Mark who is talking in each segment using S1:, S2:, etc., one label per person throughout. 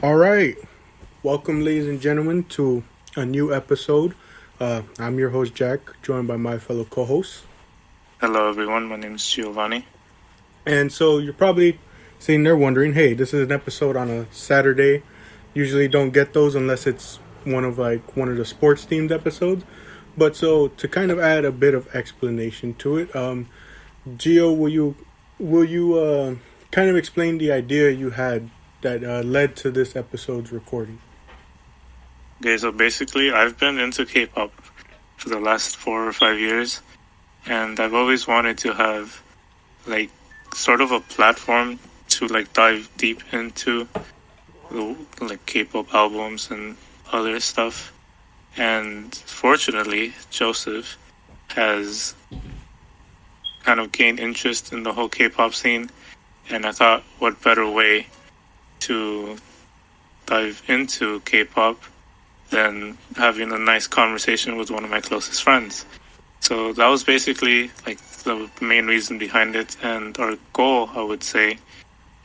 S1: All right. Welcome, ladies and gentlemen, to a new episode. I'm your host, Jack, joined by my fellow co hosts.
S2: Hello, everyone. My name is Giovanni.
S1: And so you're probably sitting there wondering, hey, this is an episode on a Saturday. Usually don't get those unless it's one of the sports themed episodes. But so to kind of add a bit of explanation to it, Gio, will you kind of explain the idea you had that led to this episode's recording?
S2: Okay, so basically, I've been into K-pop for the last 4 or 5 years, and I've always wanted to have like sort of a platform to like dive deep into the like K-pop albums and other stuff. And fortunately, Joseph has kind of gained interest in the whole K-pop scene, and I thought, what better way to dive into K-pop than having a nice conversation with one of my closest friends. So that was basically like the main reason behind it, and our goal, I would say,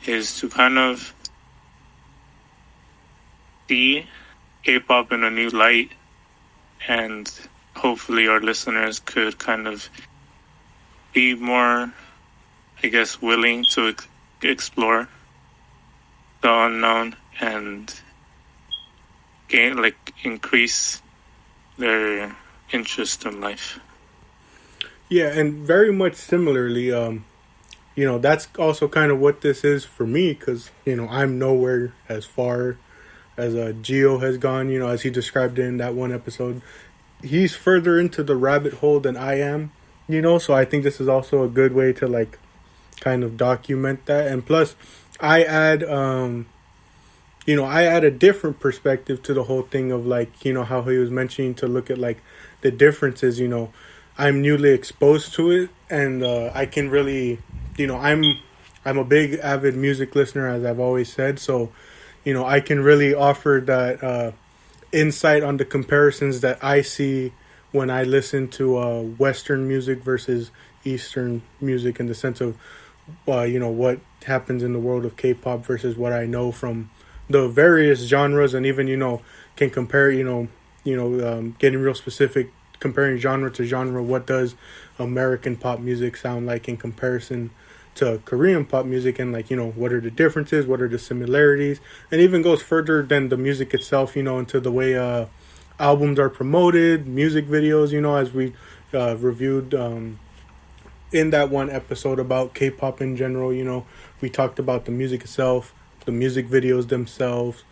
S2: is to kind of see K-pop in a new light, and hopefully our listeners could kind of be more, I guess, willing to explore the unknown and increase their interest in life.
S1: Yeah, and very much similarly, that's also kind of what this is for me because, I'm nowhere as far as Geo has gone, as he described it in that one episode. He's further into the rabbit hole than I am, so I think this is also a good way to, like, kind of document that. And plus, I add, I add a different perspective to the whole thing of, like, how he was mentioning to look at, like, the differences, I'm newly exposed to it, and I can really, I'm a big avid music listener, as I've always said. So, I can really offer that insight on the comparisons that I see when I listen to Western music versus Eastern music, in the sense of, what happens in the world of K-pop versus what I know from the various genres, and even can compare, getting real specific, comparing genre to genre. What does American pop music sound like in comparison to Korean pop music, and, like, what are the differences, what are the similarities, and even goes further than the music itself, into the way albums are promoted, music videos, as we reviewed in that one episode about K-pop in general. We talked about the music itself, the music videos themselves,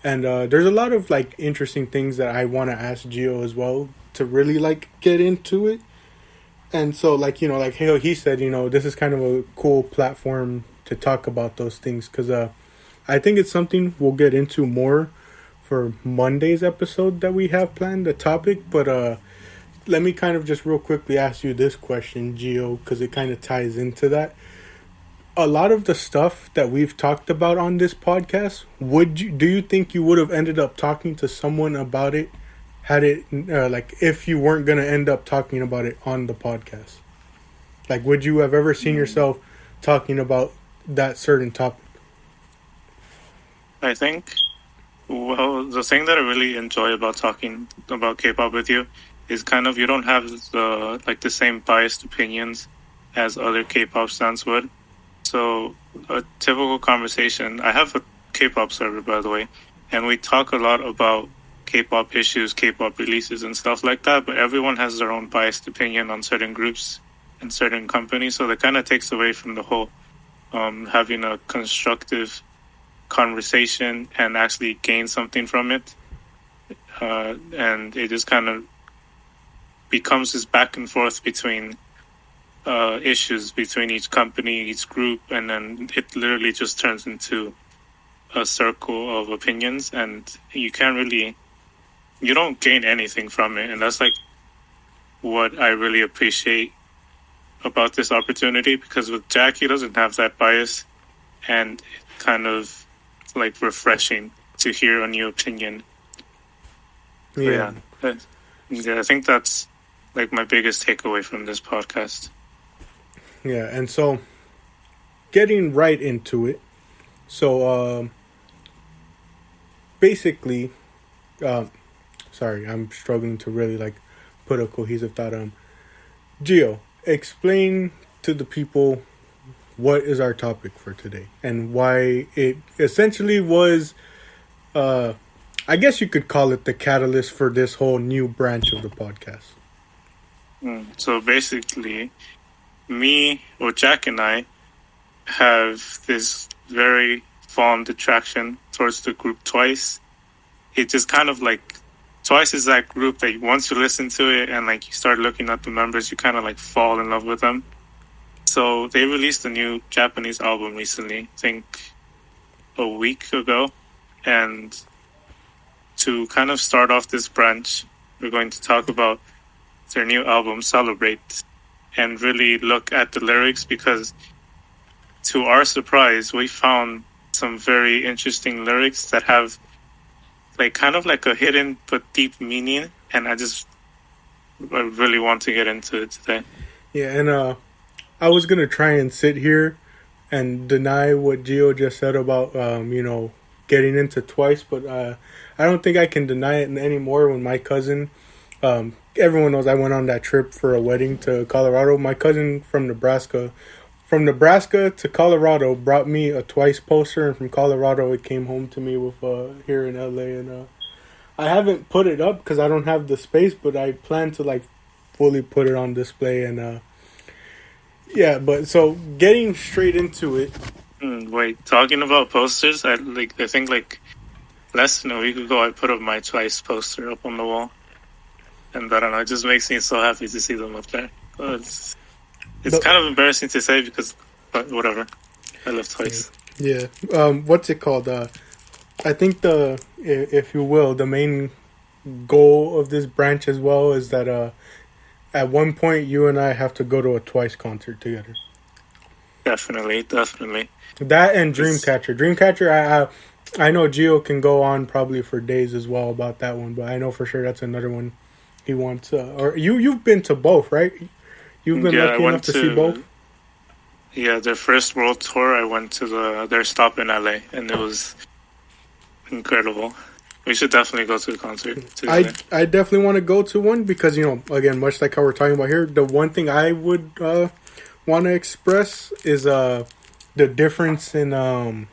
S1: and there's a lot of, like, interesting things that I want to ask Gio as well to really, like, get into it. And so, like, like he said, this is kind of a cool platform to talk about those things, because I think it's something we'll get into more for Monday's episode that we have planned, the topic. But let me kind of just real quickly ask you this question, Gio, because it kind of ties into that. A lot of the stuff that we've talked about on this podcast, do you think you would have ended up talking to someone about it had it like, if you weren't going to end up talking about it on the podcast? Like, would you have ever seen yourself talking about that certain topic?
S2: I think, well, the thing that I really enjoy about talking about K-pop with you is kind of you don't have the same biased opinions as other K-pop fans would. So a typical conversation, I have a K-pop server, by the way, and we talk a lot about K-pop issues, K-pop releases, and stuff like that, but everyone has their own biased opinion on certain groups and certain companies, so that kind of takes away from the whole having a constructive conversation and actually gain something from it. And it just kind of becomes this back and forth between issues between each company, each group, and then it literally just turns into a circle of opinions, and you don't gain anything from it. And that's like what I really appreciate about this opportunity, because with Jack, he doesn't have that bias, and it kind of like refreshing to hear a new opinion.
S1: Yeah.
S2: I think that's like my biggest takeaway from this podcast.
S1: Yeah, and so getting right into it. So basically, uh, sorry, I'm struggling to really like put a cohesive thought. Gio, explain to the people what is our topic for today and why it essentially was. I guess you could call it the catalyst for this whole new branch of the podcast.
S2: So basically, me or Jack and I have this very fond attraction towards the group Twice. It just kind of like Twice is that group that once you listen to it and like you start looking at the members, you kind of like fall in love with them. So they released a new Japanese album recently, I think a week ago. And to kind of start off this branch, we're going to talk about their new album, Celebrate, and really look at the lyrics because to our surprise, we found some very interesting lyrics that have like kind of like a hidden but deep meaning, and I really want to get into it today.
S1: Yeah, and I was gonna try and sit here and deny what Gio just said about getting into Twice, but I don't think I can deny it anymore. When my cousin, everyone knows I went on that trip for a wedding to Colorado. My cousin from Nebraska to Colorado brought me a Twice poster, and from Colorado it came home to me with here in LA, and I haven't put it up because I don't have the space, but I plan to like fully put it on display, and yeah, but so getting straight into it.
S2: Wait, talking about posters, I think like less than a week ago I put up my Twice poster up on the wall, and I don't know, it just makes me so happy to see them up there. It's kind of embarrassing to say but whatever. I love Twice.
S1: Yeah. What's it called? I think if you will, the main goal of this branch as well is that at one point you and I have to go to a Twice concert together.
S2: Definitely.
S1: That and Dreamcatcher. Dreamcatcher, I know Gio can go on probably for days as well about that one, but I know for sure that's another one he wants. Or you've been to both, right? You've been lucky enough to see both?
S2: Yeah, their first world tour, I went to their stop in LA, and it was incredible. We should definitely go to a concert together.
S1: I definitely want to go to one because, again, much like how we're talking about here, the one thing I would want to express is the difference in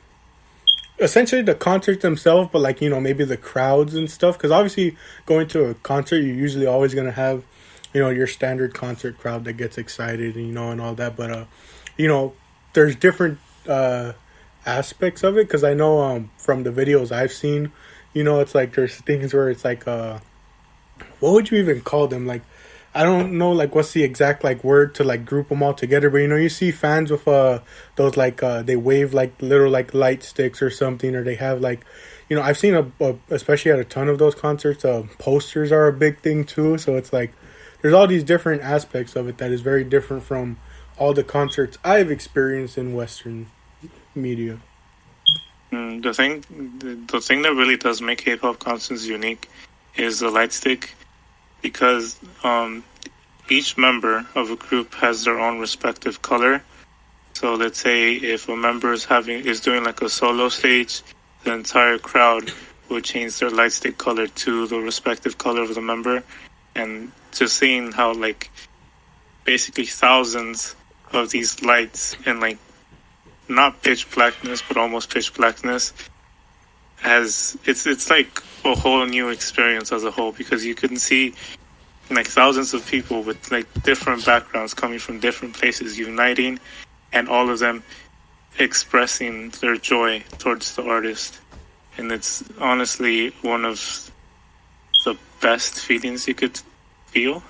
S1: essentially the concerts themselves, but like, maybe the crowds and stuff. Because obviously going to a concert, you're usually always going to have your standard concert crowd that gets excited, and all that. But, there's different aspects of it. Because I know from the videos I've seen, it's like there's things where it's like, what would you even call them? Like, I don't know, like, what's the exact, like, word to, like, group them all together. But, you see fans with those, like, they wave, like, little, like, light sticks or something. Or they have, like, I've seen, especially at a ton of those concerts, posters are a big thing, too. So it's like, there's all these different aspects of it that is very different from all the concerts I've experienced in Western media.
S2: The thing that really does make K-pop concerts unique is the light stick, because each member of a group has their own respective color. So let's say if a member is doing like a solo stage, the entire crowd will change their light stick color to the respective color of the member. And just seeing how like basically thousands of these lights and like not pitch blackness but almost pitch blackness it's like a whole new experience as a whole, because you can see like thousands of people with like different backgrounds coming from different places uniting, and all of them expressing their joy towards the artist. And it's honestly one of the best feelings you could feel.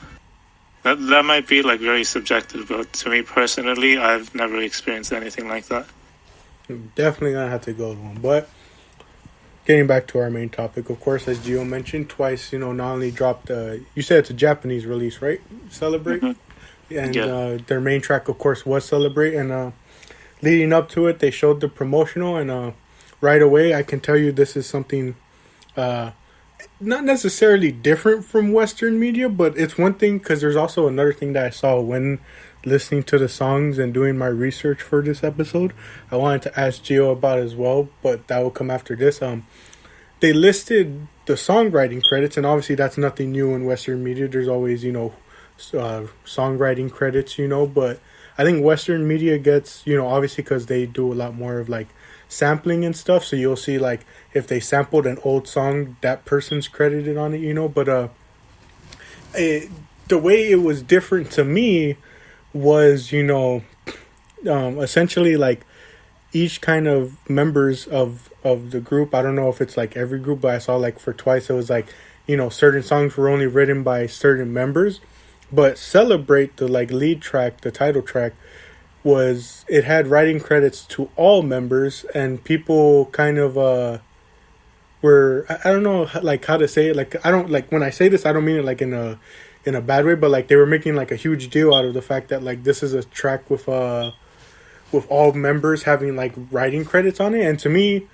S2: That might be like very subjective, but to me personally, I've never experienced anything like that.
S1: Definitely gonna have to go to one. But getting back to our main topic, of course, as Gio mentioned, Twice, not only dropped, you said it's a Japanese release, right? Celebrate? Mm-hmm. And their main track, of course, was Celebrate. And leading up to it, they showed the promotional, and right away, I can tell you this is something not necessarily different from Western media, but it's one thing, because there's also another thing that I saw when listening to the songs and doing my research for this episode. I wanted to ask Gio about as well, but that will come after this. they listed the songwriting credits, and obviously that's nothing new in Western media. There's always, songwriting credits, but I think Western media gets, obviously because they do a lot more of like sampling and stuff. So you'll see like if they sampled an old song, that person's credited on it, but the way it was different to me was, essentially like each kind of members of the group. I don't know if it's like every group, but I saw like for Twice it was like, certain songs were only written by certain members. But Celebrate, the like lead track, the title track, it had writing credits to all members, and people kind of were, I don't know like how to say it. Like I don't like when I say this, I don't mean it like in a bad way, but like they were making like a huge deal out of the fact that like this is a track with all members having like writing credits on it. And to me,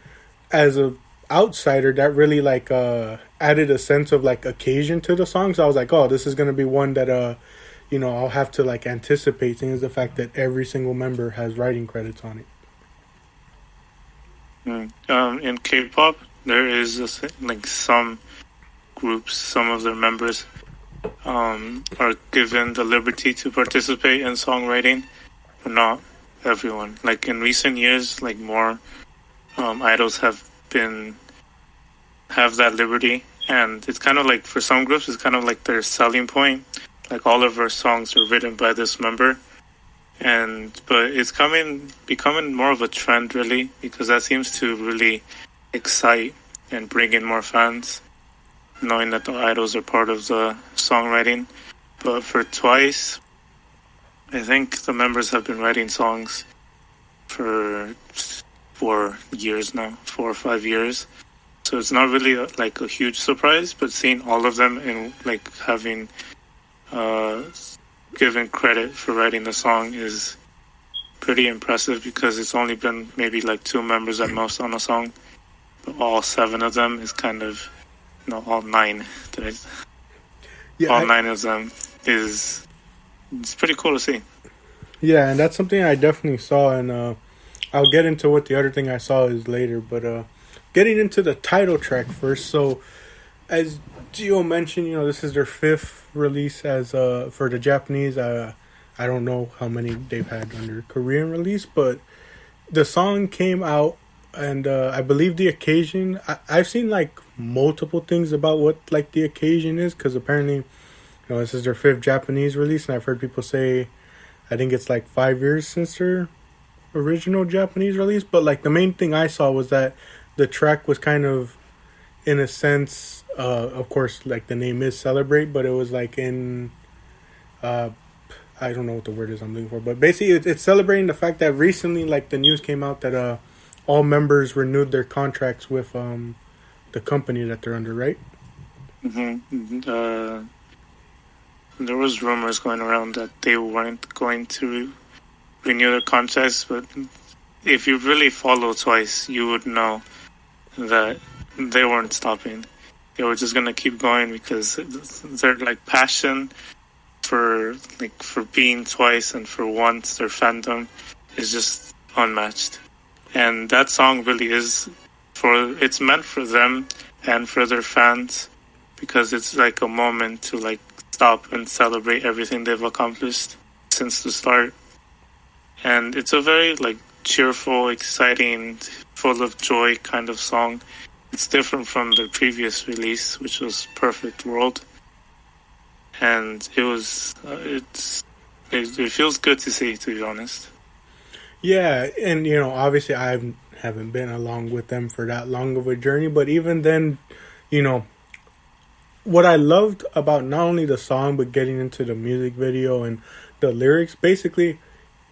S1: as a outsider, that really like added a sense of like occasion to the song. So I was like, oh, this is gonna be one that I'll have to like anticipate, seeing as the fact that every single member has writing credits on
S2: it. In K-pop, there is like some groups, some of their members are given the liberty to participate in songwriting, but not everyone. Like in recent years, like more idols have that liberty, and it's kind of like for some groups, it's kind of like their selling point. Like all of our songs are written by this member, but it's becoming more of a trend really, because that seems to really excite and bring in more fans, knowing that the idols are part of the songwriting. But for Twice, I think the members have been writing songs for 4 years now, 4 or 5 years. So it's not really like a huge surprise, but seeing all of them and like having given credit for writing the song is pretty impressive, because it's only been maybe like 2 members at most on a song, but all 7 of them is kind of, all 9. All 9 of them it's pretty cool to see.
S1: Yeah, and that's something I definitely saw, and I'll get into what the other thing I saw is later, but getting into the title track first. So as Gio mentioned, this is their 5th release as for the Japanese. I don't know how many they've had under Korean release, but the song came out, and I believe the occasion, I've seen like multiple things about what like the occasion is, because apparently this is their 5th Japanese release, and I've heard people say I think it's like 5 years since their original Japanese release. But like the main thing I saw was that the track was kind of, in a sense, of course, like the name is Celebrate, but it was like in, I don't know what the word is I'm looking for, but basically it's celebrating the fact that recently, like the news came out that all members renewed their contracts with the company that they're under, right?
S2: Mm-hmm. There was rumors going around that they weren't going to renew their contracts, but if you really follow Twice, you would know that they weren't stopping. They were just gonna keep going, because their like passion for being Twice and for Once, their fandom is just unmatched. And that song really is it's meant for them and for their fans, because it's like a moment to like stop and celebrate everything they've accomplished since the start. And it's a very like cheerful, exciting, full of joy kind of song. It's different from their previous release, which was Perfect World, and it feels good to see, to be honest.
S1: Yeah, and obviously I haven't been along with them for that long of a journey, but even then, what I loved about not only the song but getting into the music video and the lyrics, basically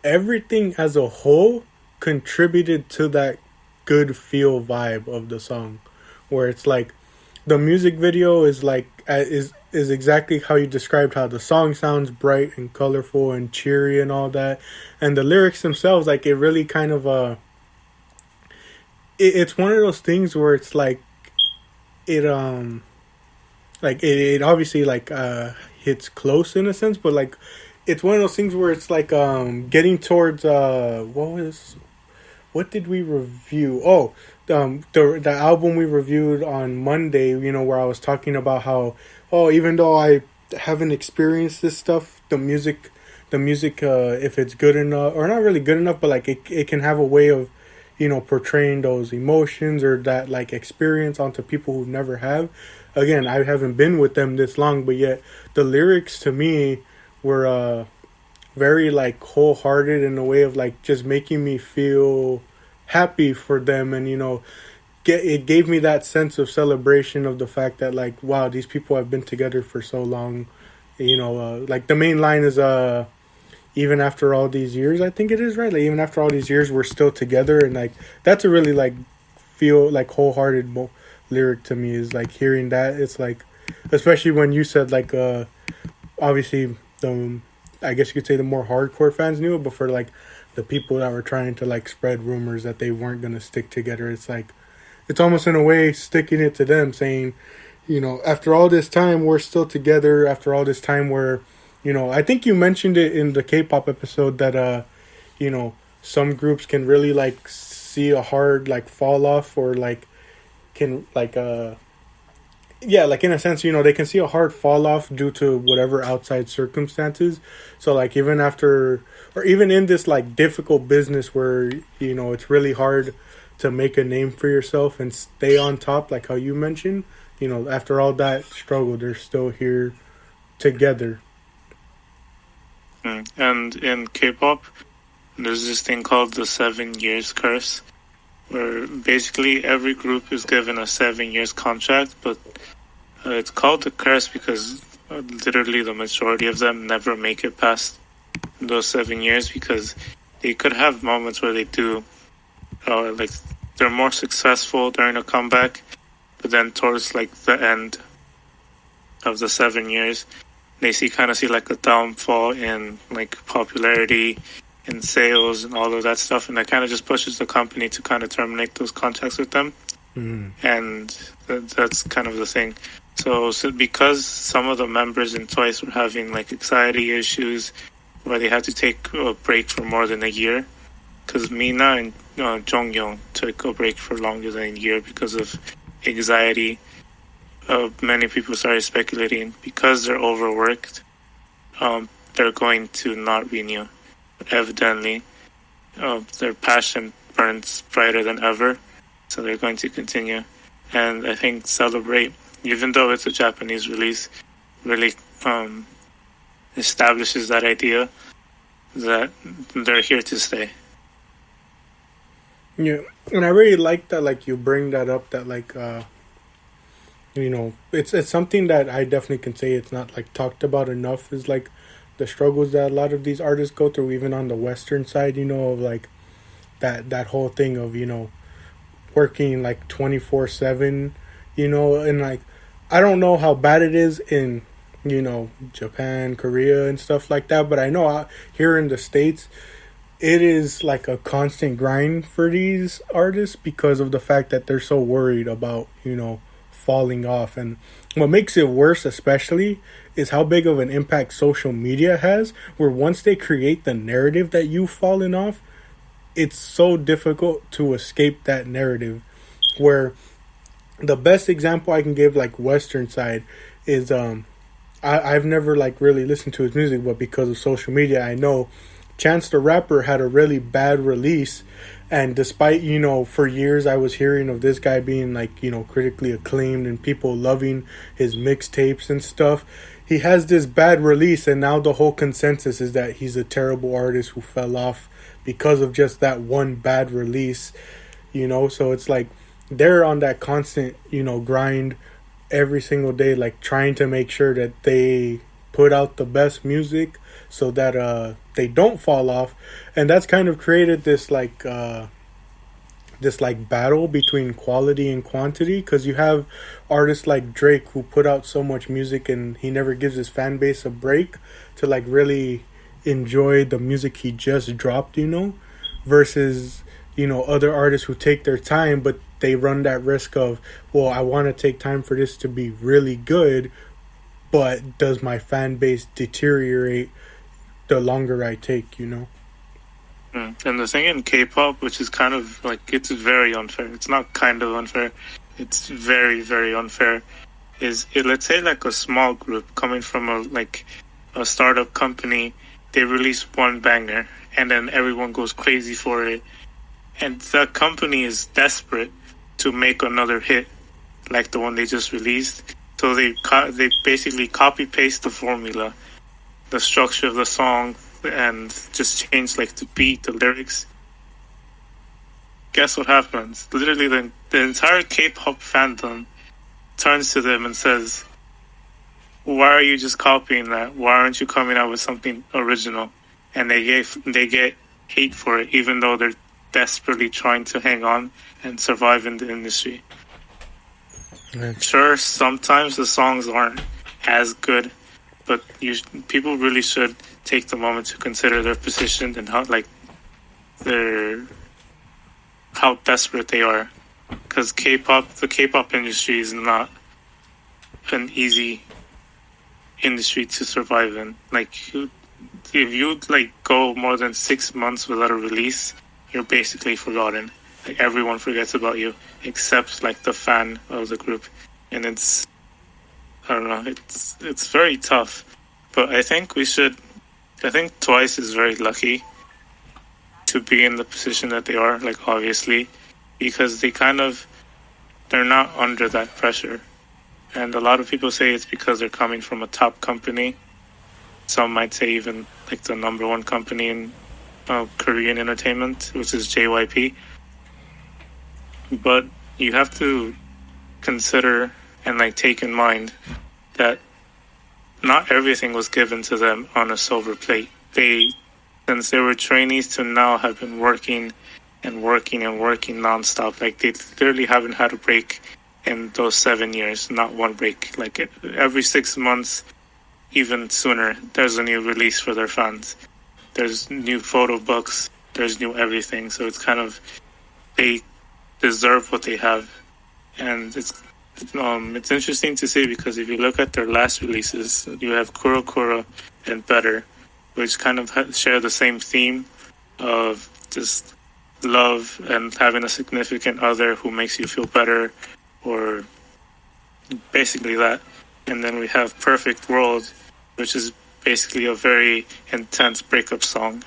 S1: everything as a whole contributed to that good feel vibe of the song, where it's like the music video is like is exactly how you described how the song sounds, bright and colorful and cheery and all that, and the lyrics themselves, like it really kind of it's one of those things where it's like it obviously like hits close in a sense, but like it's one of those things where it's like getting towards what what did we review? Oh, the album we reviewed on Monday. You know, where I was talking about how, oh, even though I haven't experienced this stuff, the music, if it's good enough or not really good enough, but like it can have a way of, you know, portraying those emotions or that like experience onto people who never have. Again, I haven't been with them this long, but yet the lyrics to me were very like wholehearted in a way of like just making me feel happy for them, and you know, it gave me that sense of celebration of the fact that like, wow, these people have been together for so long. You know, like the main line is even after all these years, I think it is, right? Like even after all these years, we're still together, and like that's a really like feel like wholehearted lyric to me. Is like hearing that. It's like, especially when you said like obviously the, I guess you could say the more hardcore fans knew it, but for like the people that were trying to like spread rumors that they weren't gonna stick together, it's like it's almost in a way sticking it to them, saying, you know, after all this time we're still together. After all this time we're, you know, I think you mentioned it in the K-pop episode that you know, some groups can really like see a hard like fall off, or like can like yeah, like in a sense, you know, they can see a hard fall off due to whatever outside circumstances. So like even after, or even in this like difficult business where, you know, it's really hard to make a name for yourself and stay on top, like how you mentioned, you know, after all that struggle, they're still here together.
S2: And in K-pop, there's this thing called the 7 years curse, where basically every group is given a 7 years contract, but it's called the curse because literally the majority of them never make it past those 7 years, because they could have moments where they do, like they're more successful during a comeback, but then towards like the end of the 7 years, they kind of see like a downfall in like popularity, in sales, and all of that stuff, and that kind of just pushes the company to kind of terminate those contracts with them. And that's kind of the thing. So because some of the members in Twice were having like anxiety issues, where they had to take a break for more than a year, because Mina and Jonghyun took a break for longer than a year because of anxiety. Many people started speculating because they're overworked, they're going to not renew. But evidently, their passion burns brighter than ever, so they're going to continue. And I think Celebrate, even though it's a Japanese release, really establishes that idea that they're here to stay.
S1: Yeah, and I really like that, like you bring that up, that like you know, it's something that I definitely can say it's not like talked about enough, is like the struggles that a lot of these artists go through, even on the Western side, you know, of like that whole thing of, you know, working like 24/7, you know, and like I don't know how bad it is in, you know, Japan, Korea, and stuff like that, but I know here in the States, it is like a constant grind for these artists because of the fact that they're so worried about, you know, falling off. And what makes it worse especially is how big of an impact social media has, where once they create the narrative that you've fallen off, it's so difficult to escape that narrative. Where the best example I can give, like Western side, is I've never like really listened to his music, but because of social media I know Chance the Rapper had a really bad release, and despite, you know, for years I was hearing of this guy being like, you know, critically acclaimed and people loving his mixtapes and stuff, he has this bad release, and now the whole consensus is that he's a terrible artist who fell off because of just that one bad release, you know. So it's like they're on that constant, you know, grind every single day, like trying to make sure that they put out the best music so that they don't fall off. And that's kind of created this like battle between quality and quantity, because you have artists like Drake who put out so much music and he never gives his fan base a break to like really enjoy the music he just dropped, you know, versus, you know, other artists who take their time, but they run that risk of, well, I want to take time for this to be really good, but does my fan base deteriorate the longer I take, you know?
S2: And the thing in K-pop, which is kind of like, it's very unfair. It's not kind of unfair. It's very, very unfair. Let's say like a small group coming from a startup company, they release one banger and then everyone goes crazy for it. And the company is desperate to make another hit like the one they just released. So they basically copy paste the formula, the structure of the song, and just change like the beat, the lyrics. Guess what happens? Literally, the entire K-pop fandom turns to them and says, "Why are you just copying that? Why aren't you coming out with something original?" And they get hate for it, even though they're desperately trying to hang on and survive in the industry.
S1: Right.
S2: Sure, sometimes the songs aren't as good, but people really should take the moment to consider their position and how desperate they are. Because the K-pop industry is not an easy industry to survive in. Like, if you go more than 6 months without a release, you're basically forgotten. Like, everyone forgets about you except like the fan of the group, and I don't know, it's very tough. But I think Twice is very lucky to be in the position that they are, like, obviously, because they're not under that pressure. And a lot of people say it's because they're coming from a top company. Some might say even like the number one company in Korean entertainment, which is JYP. But you have to consider and take in mind that not everything was given to them on a silver plate. Since they were trainees to now, have been working and working and working nonstop. Like, they literally haven't had a break in those 7 years, not one break. Like, every 6 months, even sooner, there's a new release for their fans. There's new photo books, there's new everything. So it's kind of, they deserve what they have. And it's interesting to see, because if you look at their last releases, you have Kuro Kuro and Better, which kind of share the same theme of just love and having a significant other who makes you feel better, or basically that. And then we have Perfect World, which is basically a very intense breakup song.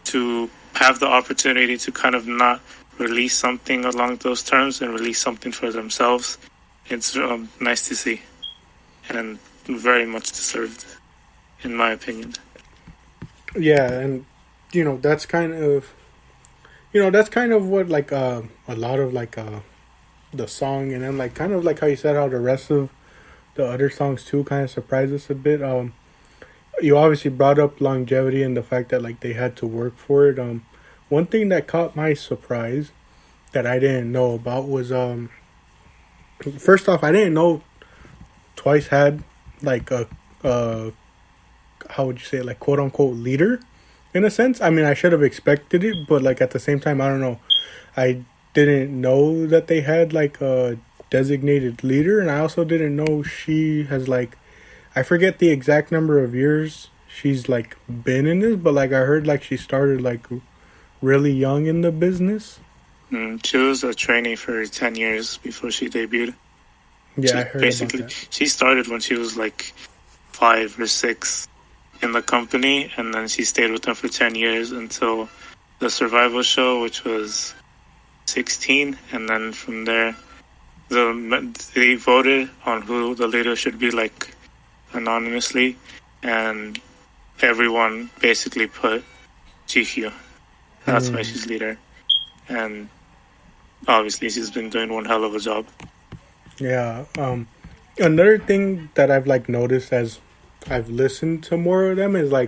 S2: To have the opportunity to kind of not release something along those terms and release something for themselves, it's nice to see, and very much deserved, in my opinion.
S1: Yeah, and that's kind of what a lot of the song, and then kind of like how you said how the rest of the other songs too kind of surprised us a bit. You obviously brought up longevity and the fact that they had to work for it. One thing that caught my surprise that I didn't know about was first off, I didn't know Twice had a how would you say it, quote unquote leader, in a sense. I mean, I should have expected it, but at the same time, I don't know. I didn't know that they had a designated leader, and I also didn't know she has I forget the exact number of years she's been in this, but I heard she started really young in the business.
S2: She was a trainee for 10 years before she debuted.
S1: Yeah, I heard basically about that.
S2: She started when she was 5 or 6 in the company, and then she stayed with them for 10 years until the survival show, which was 16, and then from there they voted on who the leader should be, anonymously, and everyone basically put Jihyo. That's why she's leader, and obviously she's been doing one hell of a job.
S1: Yeah. Another thing that I've noticed as I've listened to more of them is I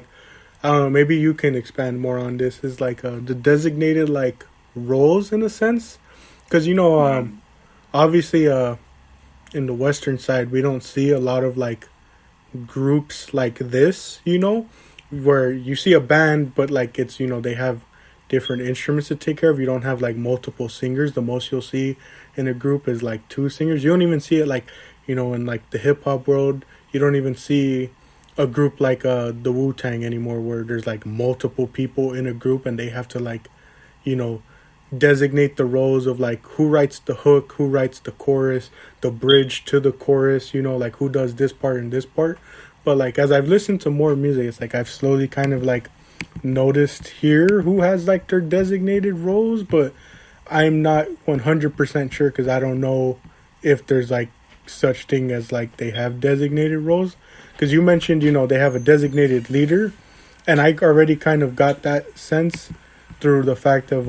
S1: don't know, maybe you can expand more on this, is the designated roles, in a sense, because obviously in the Western side we don't see a lot of groups like this, where you see a band, but it's they have different instruments to take care of. You don't have multiple singers. The most you'll see in a group is 2 singers. You don't even see it in the hip hop world. You don't even see a group like the Wu-Tang anymore, where there's like multiple people in a group and they have to like, you know, designate the roles of like who writes the hook, who writes the chorus, the bridge to the chorus, you know, like who does this part and this part. But like as I've listened to more music, it's like I've slowly kind of like noticed here who has like their designated roles, but I'm not 100% sure because I don't know if there's like such thing as like they have designated roles. Because you mentioned, you know, they have a designated leader, and I already kind of got that sense through the fact of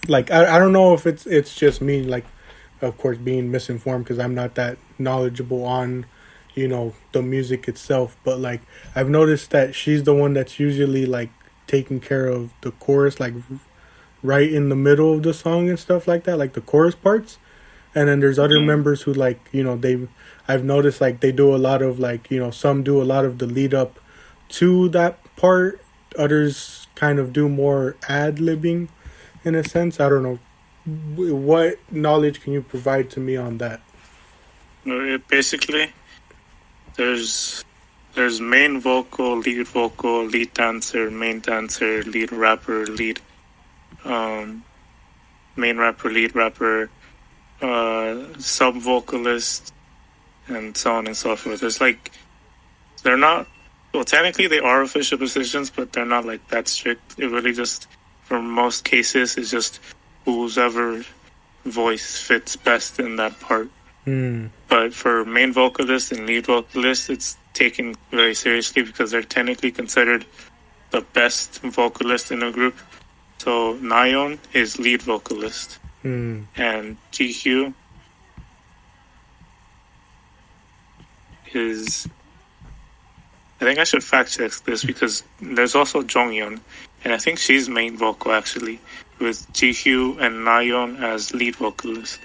S1: like I don't know if it's just me, like, of course, being misinformed because I'm not that knowledgeable on, you know, the music itself, but like I've noticed that she's the one that's usually like taking care of the chorus, like right in the middle of the song and stuff like that, like the chorus parts. And then there's other members who like, you know, I've noticed like they do a lot of like, you know, some do a lot of the lead up to that part, others kind of do more ad-libbing in a sense. I don't know. What knowledge can you provide to me on that?
S2: Basically, there's main vocal, lead dancer, main dancer, lead rapper, main rapper, lead rapper, sub vocalist, and so on and so forth. There's like, they're not, well, technically they are official positions, but they're not like that strict. It really just, for most cases, is just whose ever voice fits best in that part. But for main vocalist and lead vocalist, it's taken very seriously because they're technically considered the best vocalist in a group. So Nayeon is lead vocalist, and GQ is, I think I should fact check this because there's also Jonghyun, and I think she's main vocal actually, with GQ and Nayeon as lead vocalist.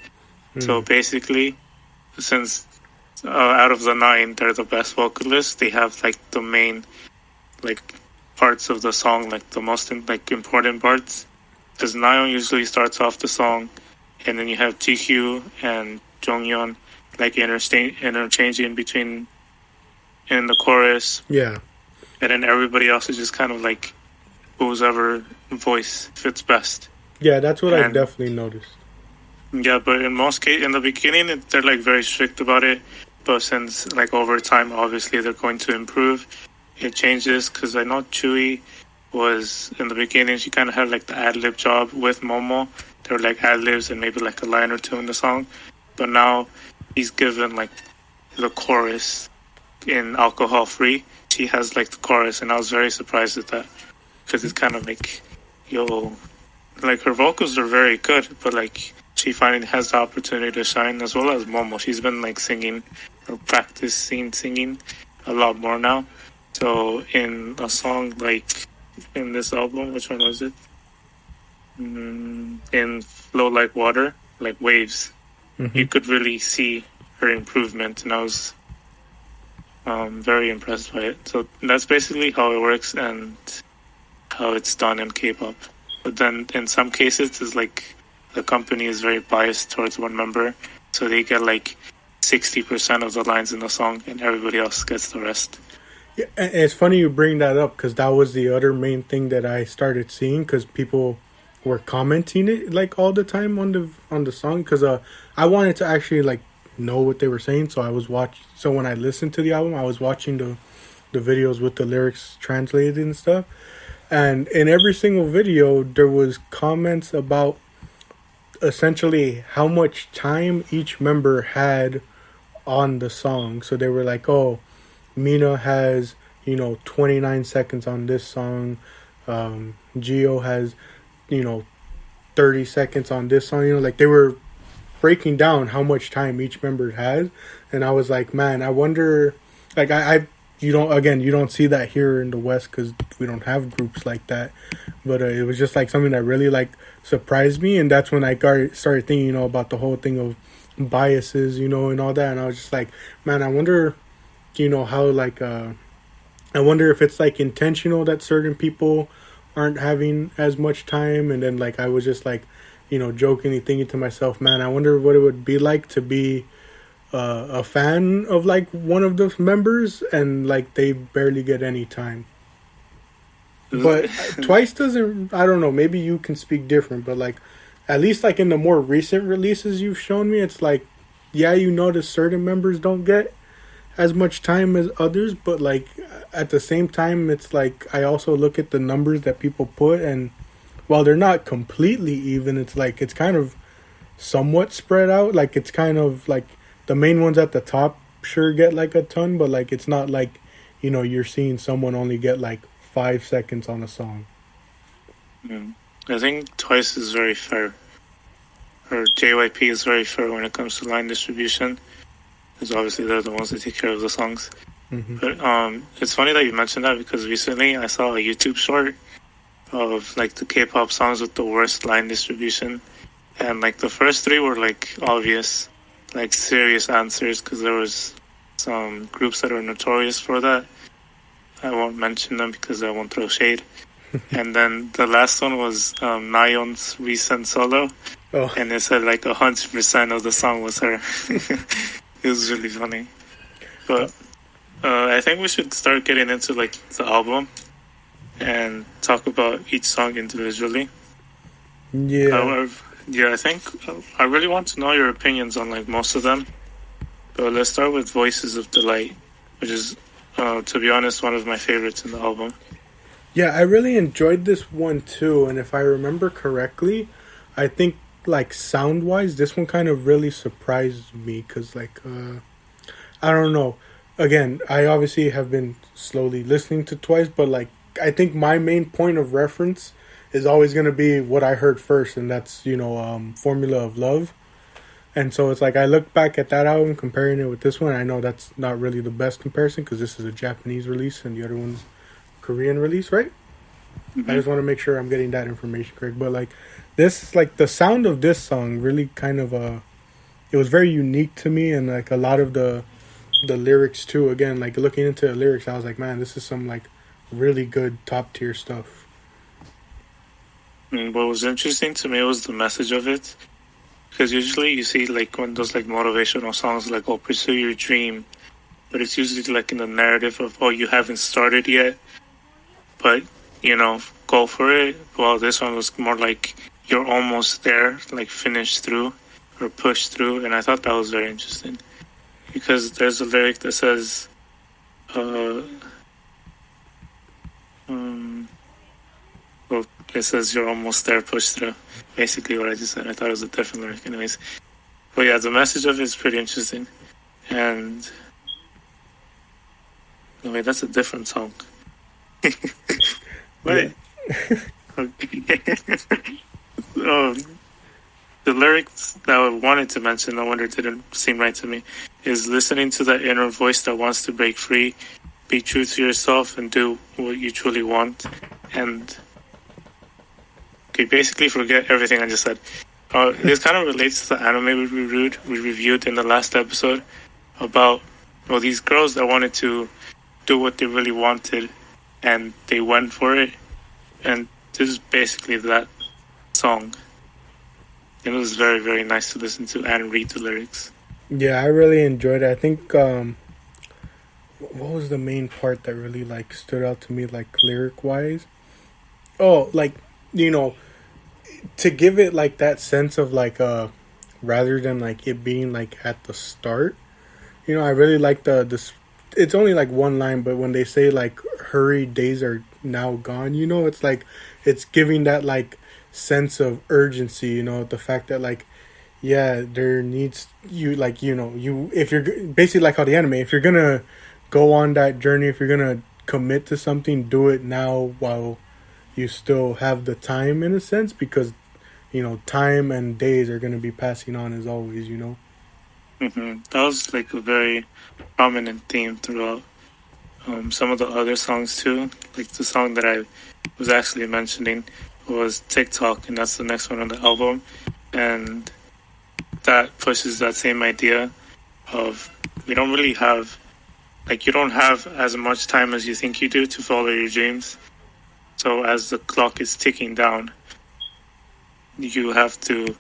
S2: So basically, since out of the 9, they're the best vocalists, they have like the main like parts of the song, like the most like important parts. Because Nayeon usually starts off the song, and then you have GQ and Jonghyun like interchanging between in the chorus.
S1: Yeah.
S2: And then everybody else is just kind of like whose ever voice fits best.
S1: Yeah, that's what I definitely noticed.
S2: Yeah, but in most cases, in the beginning, they're like very strict about it. But since like over time, obviously they're going to improve. It changes because I know Chewy was in the beginning. She kind of had like the ad lib job with Momo. There were like ad libs and maybe like a line or two in the song. But now he's given like the chorus in Alcohol Free. She has like the chorus, and I was very surprised at that because it's kind of like, yo, like her vocals are very good, but like she finally has the opportunity to shine, as well as Momo. She's been like singing or practicing singing a lot more now. So in a song like in this album, which one was it? In Flow Like Water, like Waves, you could really see her improvement, and I was very impressed by it. So that's basically how it works and how it's done in K-pop. But then in some cases, it's like the company is very biased towards one member, so they get like 60% of the lines in the song, and everybody else gets the rest.
S1: Yeah, and it's funny you bring that up because that was the other main thing that I started seeing because people were commenting it like all the time on the song because I wanted to actually like know what they were saying, so I was so when I listened to the album, I was watching the videos with the lyrics translated and stuff, and in every single video there was comments about essentially how much time each member had on the song. So they were like, oh, Mina has 29 seconds on this song, Gio has 30 seconds on this song, like they were breaking down how much time each member has. And I was like, man, I wonder, like you don't see that here in the West because we don't have groups like that, but it was just like something that really like surprised me. And that's when I started thinking about the whole thing of biases and all that. And I was just like, man, I wonder how like I wonder if it's like intentional that certain people aren't having as much time. And then like I was just like jokingly thinking to myself, man, I wonder what it would be like to be a fan of like one of the members, and like they barely get any time. But Twice doesn't. I don't know. Maybe you can speak different, but like at least like in the more recent releases you've shown me, it's like yeah, you notice certain members don't get as much time as others, but like at the same time, it's like I also look at the numbers that people put, and while they're not completely even, it's like it's kind of somewhat spread out. Like it's kind of like the main ones at the top sure get like a ton, but like it's not like you're seeing someone only get like 5 seconds on a song.
S2: I think Twice is very fair, or JYP is very fair when it comes to line distribution, because obviously they're the ones that take care of the songs.
S1: Mm-hmm.
S2: But it's funny that you mentioned that, because recently I saw a YouTube short of like the K-pop songs with the worst line distribution, and like the first three were like obvious, like serious answers, because there was some groups that are notorious for that. I won't mention them because I won't throw shade. And then the last one was Nayeon's recent solo, and it said like 100% of the song was her. It was really funny. But I think we should start getting into like the album and talk about each song individually.
S1: Yeah.
S2: I think I really want to know your opinions on like most of them. But let's start with Voices of Delight, which is, to be honest, one of my favorites in the album.
S1: Yeah, I really enjoyed this one too, and if I remember correctly, I think like sound wise, this one kind of really surprised me because like I don't know. Again, I obviously have been slowly listening to Twice, but like I think my main point of reference is always going to be what I heard first, and that's Formula of Love. And so it's like I look back at that album, comparing it with this one. I know that's not really the best comparison because this is a Japanese release and the other one's Korean release, right? Mm-hmm. I just want to make sure I'm getting that information correct. But like this, like the sound of this song really kind of it was very unique to me, and like a lot of the lyrics too. Again, like looking into the lyrics, I was like, man, this is some like really good top tier stuff.
S2: What was interesting to me was the message of it, because usually you see like when those like motivational songs like "Oh, pursue your dream," but it's usually like in the narrative of "Oh, you haven't started yet, but go for it." Well, this one was more like you're almost there, like finish through or push through, and I thought that was very interesting because there's a lyric that says, well, it says you're almost there, push through. Basically what I just said. I thought it was a different lyric anyways. But yeah, the message of it is pretty interesting. And no, wait, that's a different song. Wait. The lyrics that I wanted to mention, no wonder it didn't seem right to me, is listening to that inner voice that wants to break free, be true to yourself, and do what you truly want. And basically forget everything I just said. This kind of relates to the anime we reviewed in the last episode about these girls that wanted to do what they really wanted, and they went for it. And this is basically that song. It was very, very nice to listen to and read the lyrics.
S1: Yeah, I really enjoyed it. I think what was the main part that really like stood out to me, like lyric wise? Oh, like to give it like that sense of like rather than like it being like at the start, I really like this. It's only like one line, but when they say like hurry, days are now gone, it's like it's giving that like sense of urgency, the fact that like yeah, there needs you like you if you're basically like how the anime, if you're gonna go on that journey, if you're gonna commit to something, do it now while you still have the time, in a sense, because time and days are going to be passing on as always.
S2: Mm-hmm. That was like a very prominent theme throughout some of the other songs too. Like the song that I was actually mentioning was TikTok, and that's the next one on the album, and that pushes that same idea of you don't have as much time as you think you do to follow your dreams. So as the clock is ticking down, you have to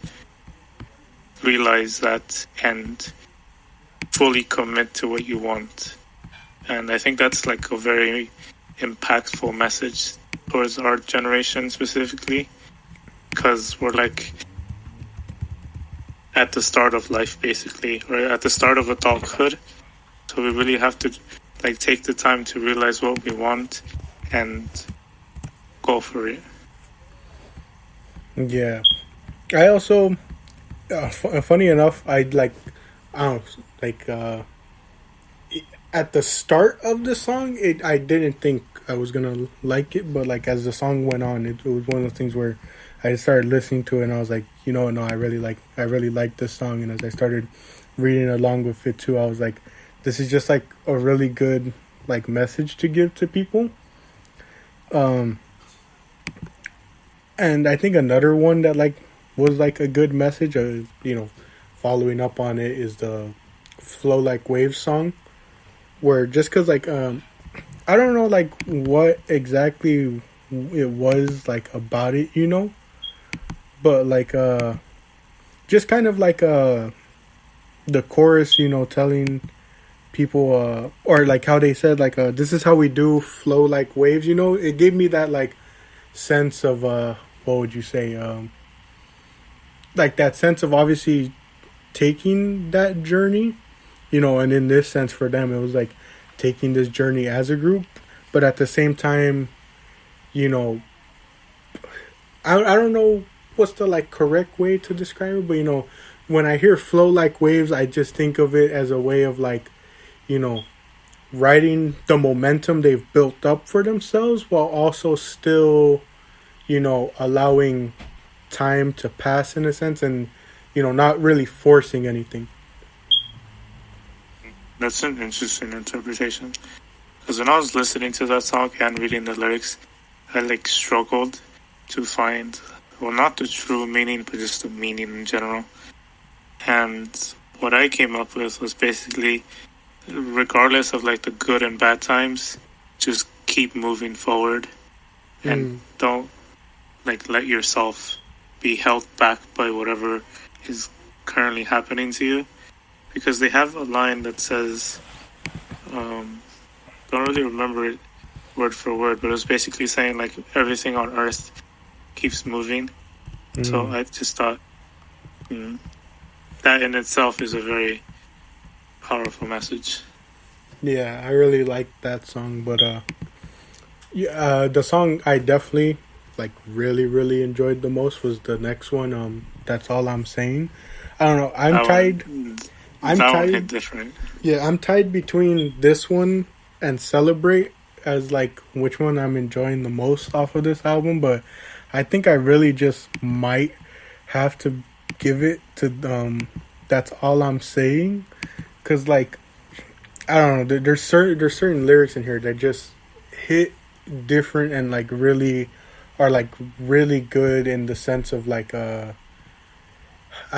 S2: realize that and fully commit to what you want. And I think that's like a very impactful message towards our generation specifically, because we're like at the start of life basically, or at the start of adulthood. So we really have to like take the time to realize what we want and go for it.
S1: Yeah. I also, funny enough, I like, I don't know, like, at the start of the song, I didn't think I was gonna like it, but like as the song went on, it was one of those things where I started listening to it and I was like, you know, no, I really like this song. And as I started reading along with it too, I was like, this is just like a really good like message to give to people. And I think another one that like was like a good message, you know, following up on it is the "Flow Like Waves" song, where just cause like I don't know like what exactly it was like about it, you know, but like just kind of like the chorus, you know, telling people or like how they said like this is how we do flow like waves, you know, it gave me that like sense of what would you say, like that sense of obviously taking that journey, you know, and in this sense for them it was like taking this journey as a group, but at the same time, you know, I don't know what's the like correct way to describe it, but you know, when I hear flow like waves, I just think of it as a way of like, you know, riding the momentum they've built up for themselves while also still, you know, allowing time to pass in a sense and, you know, not really forcing anything.
S2: That's an interesting interpretation. Because when I was listening to that song and reading the lyrics, I like struggled to find, well, not the true meaning, but just the meaning in general. And what I came up with was basically, regardless of like the good and bad times, just keep moving forward and don't like let yourself be held back by whatever is currently happening to you. Because they have a line that says, don't really remember it word for word, but it was basically saying like everything on earth keeps moving. So I just thought that in itself is a very powerful message.
S1: Yeah, I really like that song, but yeah, the song I definitely like really enjoyed the most was the next one. That's All I'm Saying. I don't know. I'm tied. I'm
S2: that
S1: tied.
S2: One hit different.
S1: Yeah, I'm tied between this one and Celebrate as like which one I'm enjoying the most off of this album, but I think I really just might have to give it to That's All I'm Saying, cuz like I don't know, there's certain lyrics in here that just hit different and like really are like really good in the sense of like I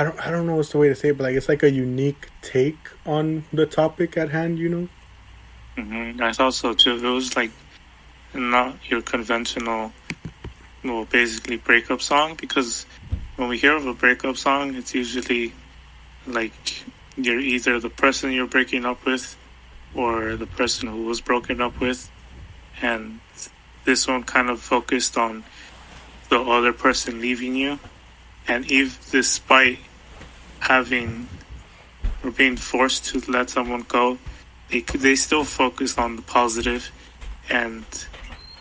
S1: don't know what's the way to say it, but like it's like a unique take on the topic at hand, you know.
S2: I thought so too. It was like not your conventional, well, basically breakup song, because when we hear of a breakup song, it's usually like you're either the person you're breaking up with or the person who was broken up with, and this one kind of focused on the other person leaving you, and if despite having or being forced to let someone go, they still focus on the positive, and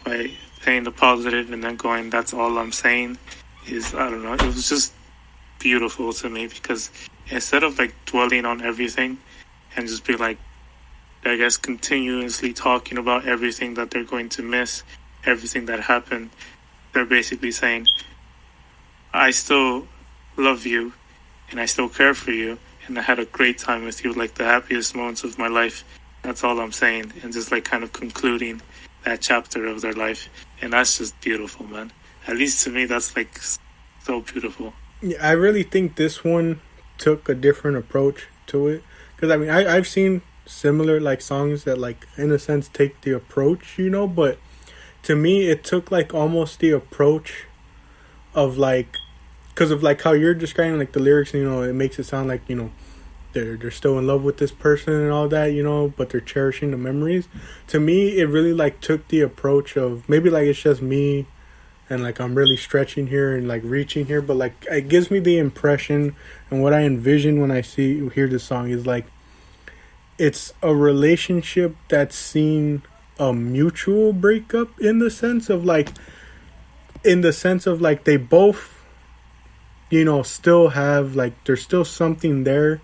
S2: by saying the positive and then going, that's all I'm saying, is, I don't know, it was just beautiful to me, because instead of like dwelling on everything and just be like, I guess, continuously talking about everything that they're going to miss, everything that happened, they're basically saying, I still love you and I still care for you and I had a great time with you, like the happiest moments of my life. That's all I'm saying. And just like kind of concluding that chapter of their life. And that's just beautiful, man. At least to me, that's like so beautiful.
S1: Yeah, I really think this one took a different approach to it. Because I mean, I've seen similar like songs that like in a sense take the approach, you know, but to me it took like almost the approach of like, because of like how you're describing like the lyrics, you know, it makes it sound like, you know, they're still in love with this person and all that, you know, but they're cherishing the memories. To me, it really like took the approach of maybe like it's just me and like I'm really stretching here and like reaching here, but like it gives me the impression and what I envision when I hear this song is like it's a relationship that's seen a mutual breakup in the sense of like they both, you know, still have like there's still something there,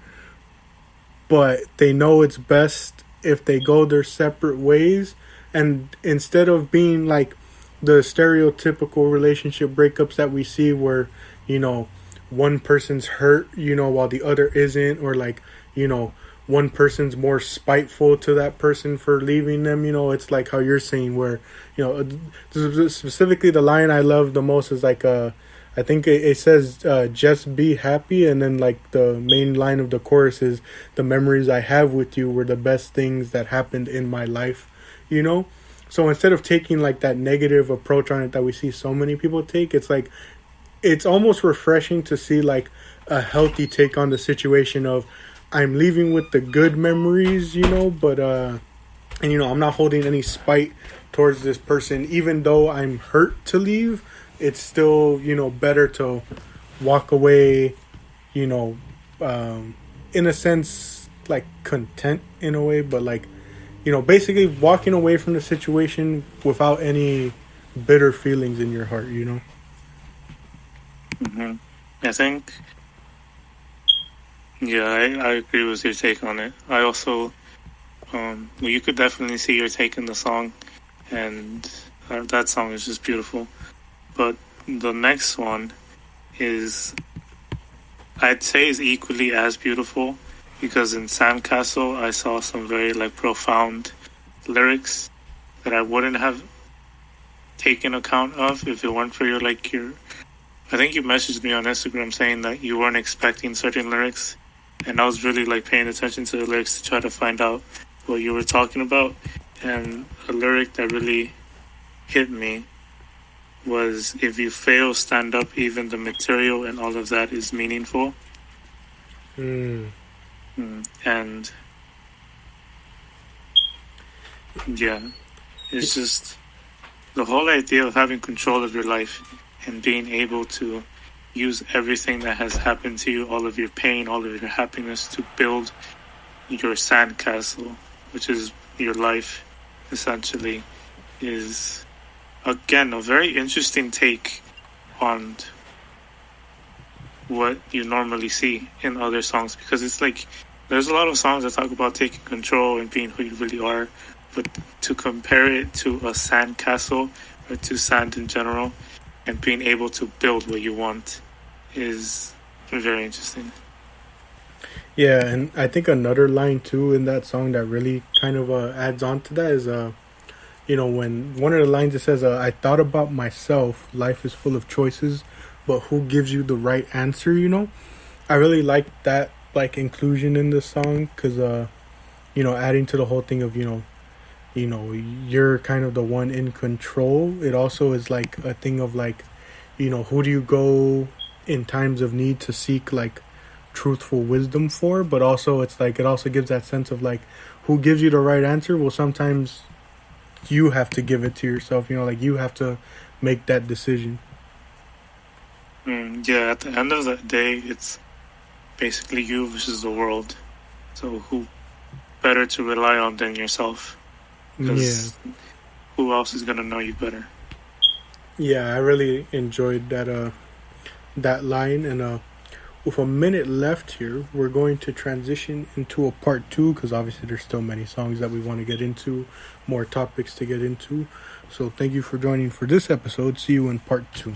S1: but they know it's best if they go their separate ways. And instead of being like the stereotypical relationship breakups that we see where, you know, one person's hurt, you know, while the other isn't, or like, you know, one person's more spiteful to that person for leaving them, you know, it's like how you're saying where, you know, specifically the line I love the most is like, I think it says, just be happy. And then like the main line of the chorus is the memories I have with you were the best things that happened in my life, you know? So instead of taking like that negative approach on it that we see so many people take, it's like, it's almost refreshing to see like a healthy take on the situation of I'm leaving with the good memories, you know, but, and you know, I'm not holding any spite towards this person, even though I'm hurt to leave. It's still, you know, better to walk away, you know, in a sense, like content in a way, but like, you know, basically walking away from the situation without any bitter feelings in your heart, you know?
S2: Mm-hmm. I think, yeah, I agree with your take on it. I also, well, you could definitely see your take in the song, and that song is just beautiful. But the next one is, I'd say, is equally as beautiful, because in Sandcastle I saw some very like profound lyrics that I wouldn't have taken account of if it weren't for your I think you messaged me on Instagram saying that you weren't expecting certain lyrics, and I was really like paying attention to the lyrics to try to find out what you were talking about. And a lyric that really hit me was, if you fail, stand up, even the material and all of that is meaningful. And yeah, it's just the whole idea of having control of your life and being able to use everything that has happened to you, all of your pain, all of your happiness, to build your sandcastle, which is your life, essentially, is, again, a very interesting take on what you normally see in other songs, because it's like there's a lot of songs that talk about taking control and being who you really are, but to compare it to a sandcastle or to sand in general and being able to build what you want is very interesting.
S1: Yeah, and I think another line too in that song that really kind of adds on to that is you know, when one of the lines it says, I thought about myself, life is full of choices, but who gives you the right answer, you know? I really like that, like, inclusion in the song, because, you know, adding to the whole thing of, you know, you're kind of the one in control. It also is, like, a thing of, like, you know, who do you go in times of need to seek, like, truthful wisdom for? But also, it's, like, it also gives that sense of, like, who gives you the right answer? Well, sometimes you have to give it to yourself, you know, like, you have to make that decision.
S2: Yeah, at the end of the day, it's basically you versus the world. So who better to rely on than yourself? Because who else is going to know you better?
S1: Yeah, I really enjoyed that line. And with a minute left here, we're going to transition into a part 2, because obviously there's still many songs that we want to get into, more topics to get into. So thank you for joining for this episode. See you in part 2.